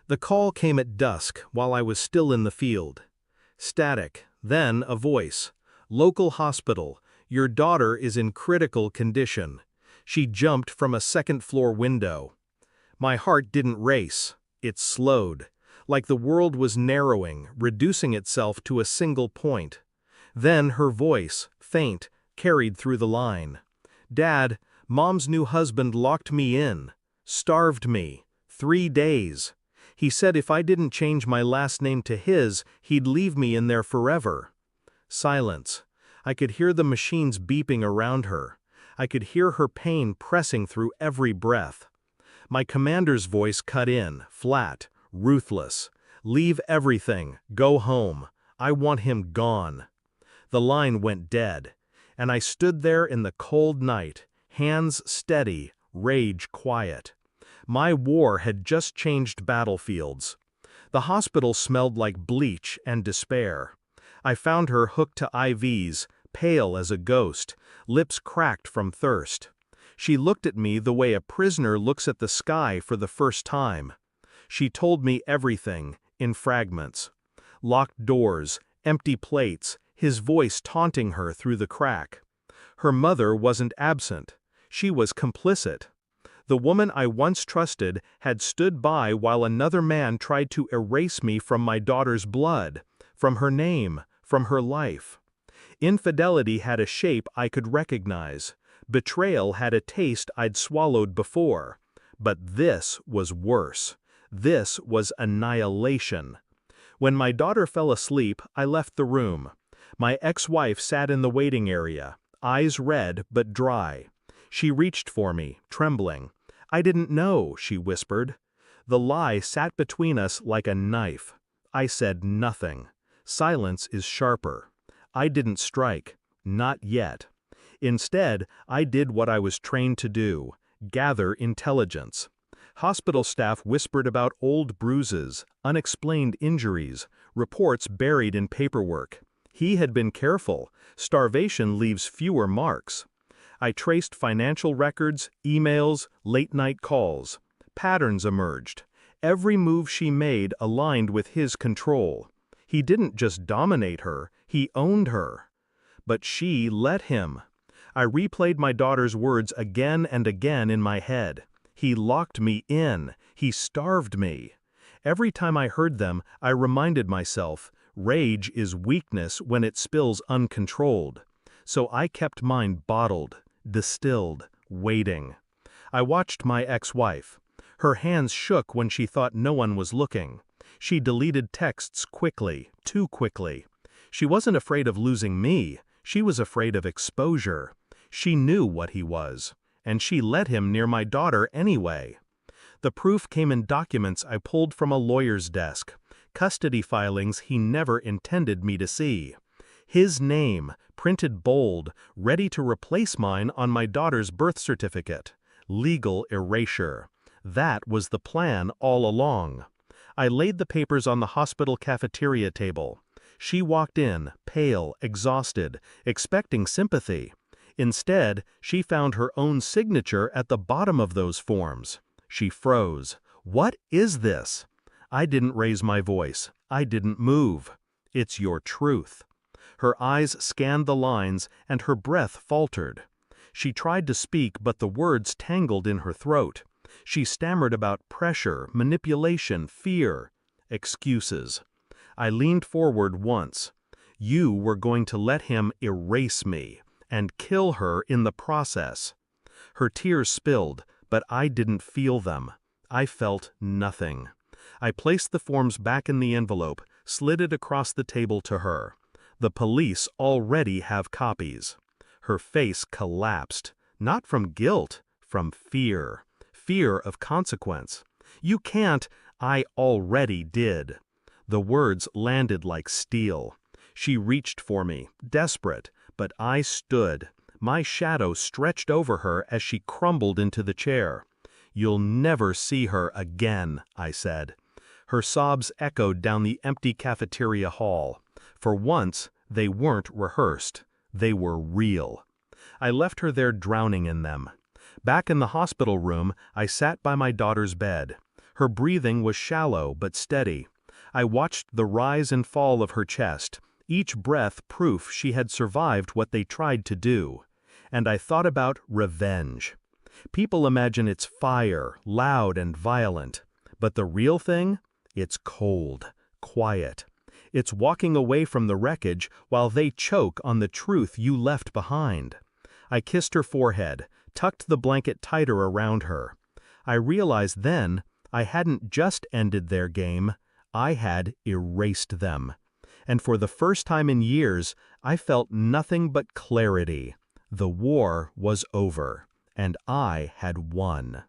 The call came at dusk while I was still in the field. Static, then a voice. Local hospital. Your daughter is in critical condition. She jumped from a second-floor window. My heart didn't race. It slowed, like the world was narrowing, reducing itself to a single point. Then her voice, faint, carried through the line. Dad, Mom's new husband locked me in. Starved me. 3 days. He said if I didn't change my last name to his, he'd leave me in there forever. Silence. I could hear the machines beeping around her. I could hear her pain pressing through every breath. My commander's voice cut in, flat, ruthless. Leave everything, go home. I want him gone. The line went dead, and I stood there in the cold night, hands steady, rage quiet. My war had just changed battlefields. The hospital smelled like bleach and despair. I found her hooked to IVs, pale as a ghost, lips cracked from thirst. She looked at me the way a prisoner looks at the sky for the first time. She told me everything, in fragments. Locked doors, empty plates, his voice taunting her through the crack. Her mother wasn't absent. She was complicit. The woman I once trusted had stood by while another man tried to erase me from my daughter's blood, from her name, from her life. Infidelity had a shape I could recognize. Betrayal had a taste I'd swallowed before. But this was worse. This was annihilation. When my daughter fell asleep, I left the room. My ex-wife sat in the waiting area, eyes red but dry. She reached for me, trembling. I didn't know, she whispered. The lie sat between us like a knife. I said nothing. Silence is sharper. I didn't strike. Not yet. Instead, I did what I was trained to do, gather intelligence. Hospital staff whispered about old bruises, unexplained injuries, reports buried in paperwork. He had been careful. Starvation leaves fewer marks. I traced financial records, emails, late-night calls. Patterns emerged. Every move she made aligned with his control. He didn't just dominate her, he owned her. But she let him. I replayed my daughter's words again and again in my head. He locked me in. He starved me. Every time I heard them, I reminded myself, rage is weakness when it spills uncontrolled. So I kept mine bottled, distilled, waiting. I watched my ex-wife. Her hands shook when she thought no one was looking. She deleted texts quickly, too quickly. She wasn't afraid of losing me. She was afraid of exposure. She knew what he was, and she let him near my daughter anyway. The proof came in documents I pulled from a lawyer's desk, custody filings he never intended me to see. His name, printed bold, ready to replace mine on my daughter's birth certificate. Legal erasure. That was the plan all along. I laid the papers on the hospital cafeteria table. She walked in, pale, exhausted, expecting sympathy. Instead, she found her own signature at the bottom of those forms. She froze. What is this? I didn't raise my voice. I didn't move. It's your truth. Her eyes scanned the lines, and her breath faltered. She tried to speak, but the words tangled in her throat. She stammered about pressure, manipulation, fear. Excuses. I leaned forward once. You were going to let him erase me, and kill her in the process. Her tears spilled, but I didn't feel them. I felt nothing. I placed the forms back in the envelope, slid it across the table to her. The police already have copies. Her face collapsed, not from guilt, from fear. Fear of consequence. You can't. I already did. The words landed like steel. She reached for me, desperate, but I stood. My shadow stretched over her as she crumbled into the chair. You'll never see her again, I said. Her sobs echoed down the empty cafeteria hall. For once, they weren't rehearsed. They were real. I left her there drowning in them. Back in the hospital room, I sat by my daughter's bed. Her breathing was shallow but steady. I watched the rise and fall of her chest, each breath proof she had survived what they tried to do. And I thought about revenge. People imagine it's fire, loud and violent. But the real thing? It's cold, quiet. It's walking away from the wreckage while they choke on the truth you left behind. I kissed her forehead, tucked the blanket tighter around her. I realized then I hadn't just ended their game, I had erased them. And for the first time in years, I felt nothing but clarity. The war was over, and I had won.